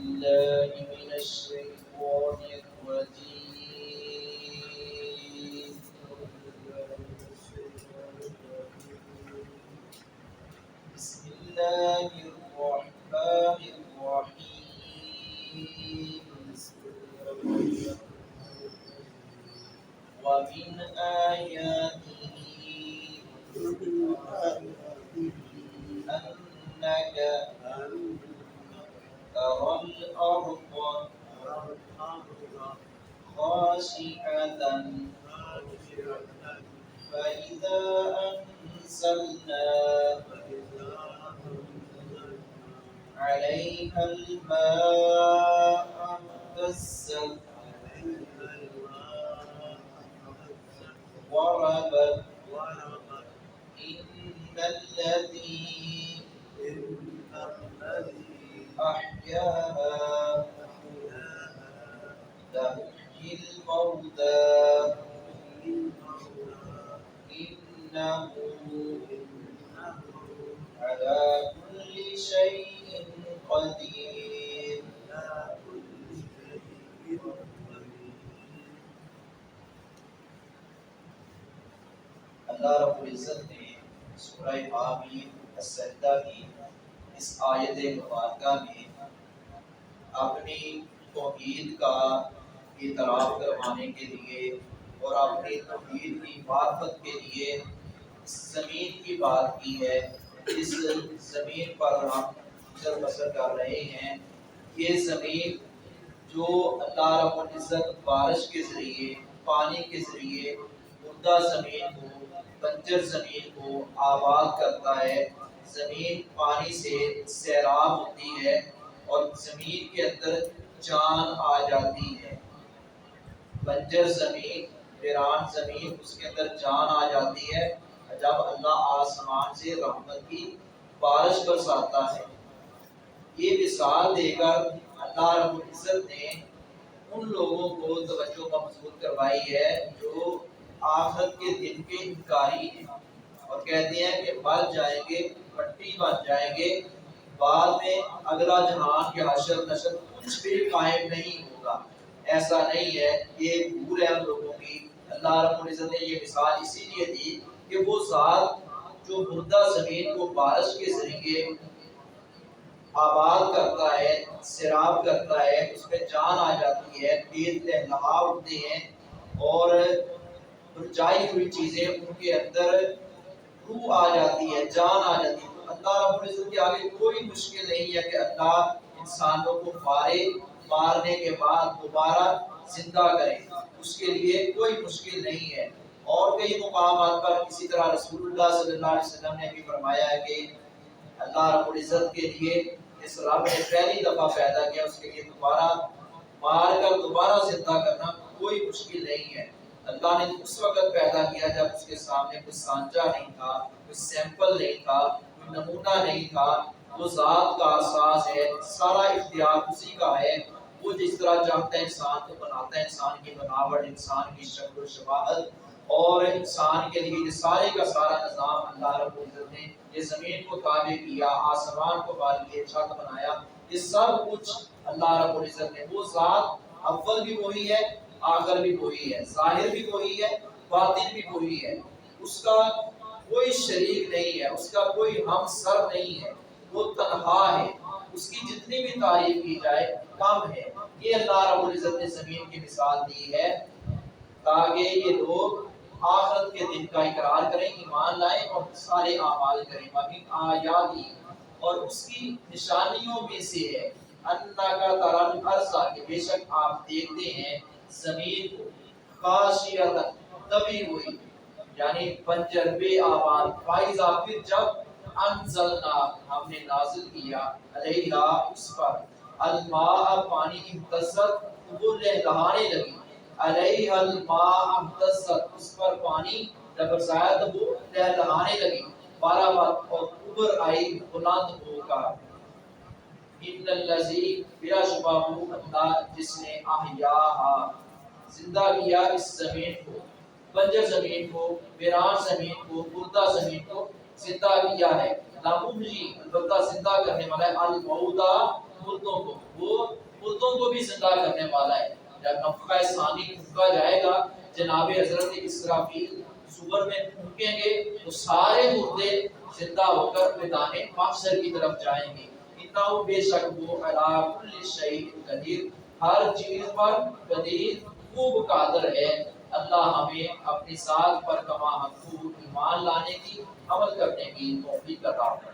بالله من الشيطان الرجيم. بسم الله الرحمن الرحيم. ومن آياته أنك ترى الأرض خاشعة فإذا أنزلنا عليها الماء اهتزت وربت إن الذي أحياها لمحيي الموتى إنه على كل شيء قدير. اللہ رب العزت نے سورہ حامیم السجدہ کی اس آیت مبارکہ میں اپنی توحید کا اعتراف کروانے کے لیے اور اپنی توحید کی معرفت کے لیے اس زمین کی بات کی ہے. اس زمین پر ہم گزر بسر کر رہے ہیں. یہ زمین جو اللہ رب العزت بارش کے ذریعے، پانی کے ذریعے مردہ زمین کو، بنجر زمین کو آباد کرتا ہے. زمین پانی سے سیراب ہوتی ہے اور زمین کے اندر جان آ جاتی ہے. بنجر زمین، ویران زمین، اس کے اندر جان آ جاتی ہے جب اللہ آسمان سے رحمت کی بارش برساتا ہے. یہ مثال دے کر اللہ رب العزت نے ان لوگوں کو توجہ مبذول کروائی ہے جو آخرت کے دن کے انکاری ہیں اور کہتے ہیں کہ مر جائیں گے، مٹی بن جائیں گے، بعد میں اگلا جہان یا حشر نشر کچھ بھی قائم نہیں ہوگا. ایسا نہیں ہے، یہ بھول ہے ان لوگوں کی. اللہ رب العزت نے یہ مثال اسی لیے دی کہ وہ ذات جو مردہ زمین کو بارش کے ذریعے آباد کرتا ہے، سیراب کرتا ہے، اس میں جان آ جاتی ہے، پیٹ لہلہا اٹھتے ہیں اور مرجائی ہوئی چیزیں ان کے اندر روح آ جاتی ہے، جان آ جاتی ہے. تو اللہ رب العزت کے آگے کوئی مشکل نہیں ہے کہ اللہ انسانوں کو مارنے کے بعد دوبارہ زندہ کرے. اس کے لیے کوئی مشکل نہیں ہے. اور کئی مقامات پر اسی طرح رسول اللہ صلی اللہ علیہ وسلم نے بھی فرمایا ہے کہ اللہ رب العزت کے لیے اس رب نے پہلی دفعہ پیدا کیا، اس کے لیے دوبارہ مار کر دوبارہ زندہ کرنا کوئی مشکل نہیں ہے. اللہ نے اس وقت پیدا کیا جب اس کے سامنے کوئی سانچہ نہیں تھا، کوئی سیمپل نہیں تھا، کوئی نمونہ نہیں تھا. وہ ذات کا اساس ہے، سارا اختیار اسی کا ہے. وہ جس طرح چاہتا ہے انسان کو بناتا ہے، انسان کی بناوٹ، انسان کی شکل و شباہت اور انسان کے لیے یہ سارے کا سارا نظام اللہ رب العزت نے یہ زمین کو تابع کیا، آسمان کو باریک چھت بنایا. یہ سب کچھ اللہ رب العزت نے، وہ ذات اول بھی وہی ہے، آخر بھی وہی ہے، ظاہر بھی وہی ہے، باطن بھی وہی ہے. اس کا کوئی شریک نہیں ہے، اس کا کوئی ہم سر نہیں ہے، وہ تنہا ہے. اس کی جتنی بھی تعریف کی جائے کم ہے. یہ اللہ رب العزت نے زمین کی مثال دی ہے تاکہ یہ لوگ آخرت کے دن کا اقرار کریں، ایمان لائیں اور سارے اعمال کریں. باقی آیاتی اور اس کی نشانیوں میں سے ہے انکا ترل ارض، کہ بے شک آپ دیکھتے ہیں زمین کو خاشعۃ دبی ہوئی، یعنی بنجر بے آباد. فائزہ، پھر جب انزلنا ہم نے نازل کیا، علیہا اس پر، الماء پانی، اہتزت وہ لہلہانے لگی، علیہا الماء اہتزت اس پر پانی جب برسایا تو وہ لہلہانے لگی، برابت اور ابھر آئی بلند ہو کر. ان الذی بلا شبہ وہ اللہ جس نے احیاہا زندہ کیا اس زمین کو، بنجر زمین کو، ویران زمین کو، مردہ زمین کو زندہ کیا ہے. نامحیی البتہ زندہ کرنے والا ہے، الموتى مردوں کو، وہ مردوں کو بھی زندہ کرنے والا ہے۔ جب نفخہ ثانی پھونکا جائے گا، جناب حضرت اسرافیل زبر میں پھونکیں گے تو سارے مردے زندہ ہو کر میدان محشر کی طرف جائیں گے۔ انہو بے شک وہ علی کل شیء قدیر، ہر چیز پر قدیر خوب قادر ہے۔ اللہ ہمیں اپنی ذات پر کما حقوق ایمان لانے کی، عمل کرنے کی توفیق عطا فرمائے۔